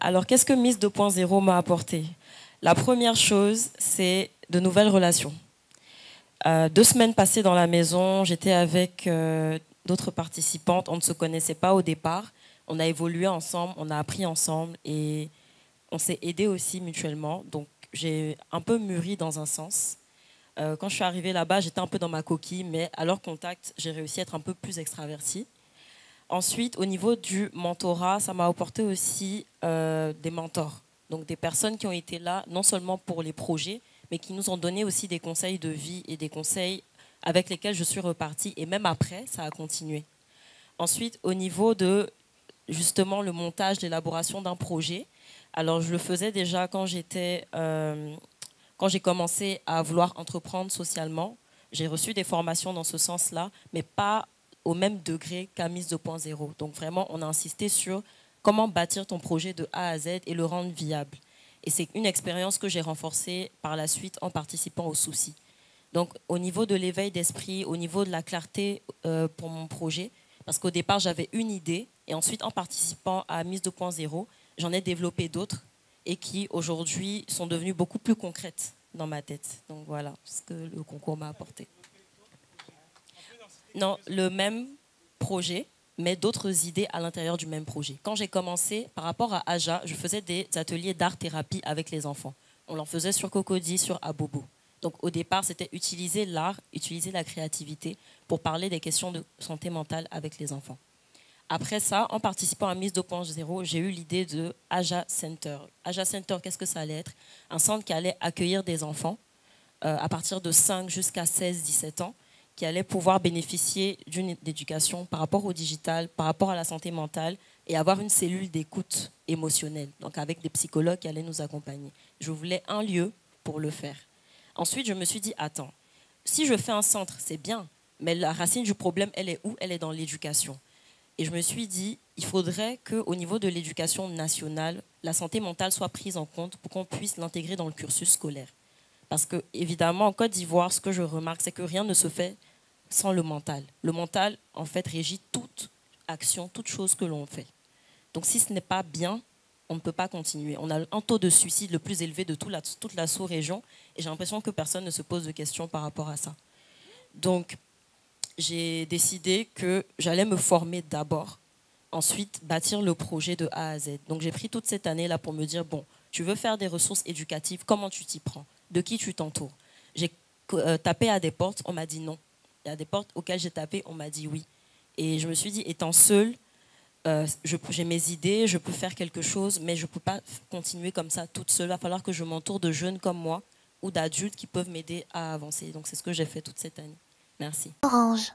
Alors, qu'est-ce que Miss 2.0 m'a apporté? La première chose, c'est de nouvelles relations. 2 semaines passées dans la maison, j'étais avec d'autres participantes. On ne se connaissait pas au départ. On a évolué ensemble, on a appris ensemble et on s'est aidés aussi mutuellement. Donc, j'ai un peu mûri dans un sens. Quand je suis arrivée là-bas, j'étais un peu dans ma coquille, mais à leur contact, j'ai réussi à être un peu plus extravertie. Ensuite, au niveau du mentorat, ça m'a apporté aussi des mentors. Donc des personnes qui ont été là, non seulement pour les projets, mais qui nous ont donné aussi des conseils de vie et des conseils avec lesquels je suis repartie. Et même après, ça a continué. Ensuite, au niveau de justement le montage, l'élaboration d'un projet, alors je le faisais déjà quand j'ai commencé à vouloir entreprendre socialement. J'ai reçu des formations dans ce sens-là, mais pas au même degré qu'à Mise 2.0. Donc vraiment, on a insisté sur comment bâtir ton projet de A à Z et le rendre viable. Et c'est une expérience que j'ai renforcée par la suite en participant aux soucis. Donc au niveau de l'éveil d'esprit, au niveau de la clarté pour mon projet, parce qu'au départ j'avais une idée et ensuite en participant à Mise 2.0, j'en ai développé d'autres et qui aujourd'hui sont devenues beaucoup plus concrètes dans ma tête. Donc voilà ce que le concours m'a apporté. Non, le même projet, mais d'autres idées à l'intérieur du même projet. Quand j'ai commencé, par rapport à Aja, je faisais des ateliers d'art-thérapie avec les enfants. On l'en faisait sur Cocody, sur Abobo. Donc au départ, c'était utiliser l'art, utiliser la créativité pour parler des questions de santé mentale avec les enfants. Après ça, en participant à Mise 2.0, j'ai eu l'idée de Aja Center. Aja Center, qu'est-ce que ça allait être? Un centre qui allait accueillir des enfants à partir de 5 jusqu'à 16-17 ans qui allaient pouvoir bénéficier d'une éducation par rapport au digital, par rapport à la santé mentale et avoir une cellule d'écoute émotionnelle, donc avec des psychologues qui allaient nous accompagner. Je voulais un lieu pour le faire. Ensuite, je me suis dit, attends, si je fais un centre, c'est bien, mais la racine du problème, elle est où? Elle est dans l'éducation. Et je me suis dit, il faudrait qu'au niveau de l'éducation nationale, la santé mentale soit prise en compte pour qu'on puisse l'intégrer dans le cursus scolaire. Parce que, évidemment, en Côte d'Ivoire, ce que je remarque, c'est que rien ne se fait sans le mental. Le mental, en fait, régit toute action, toute chose que l'on fait. Donc, si ce n'est pas bien, on ne peut pas continuer. On a un taux de suicide le plus élevé de toute la sous-région et j'ai l'impression que personne ne se pose de questions par rapport à ça. Donc, j'ai décidé que j'allais me former d'abord, ensuite bâtir le projet de A à Z. Donc, j'ai pris toute cette année-là pour me dire, bon, tu veux faire des ressources éducatives, comment tu t'y prends? De qui tu t'entoures? J'ai tapé à des portes, on m'a dit non. Il y a des portes auxquelles j'ai tapé, on m'a dit oui. Et je me suis dit, étant seule, j'ai mes idées, je peux faire quelque chose, mais je ne peux pas continuer comme ça toute seule. Il va falloir que je m'entoure de jeunes comme moi ou d'adultes qui peuvent m'aider à avancer. Donc c'est ce que j'ai fait toute cette année. Merci. Orange.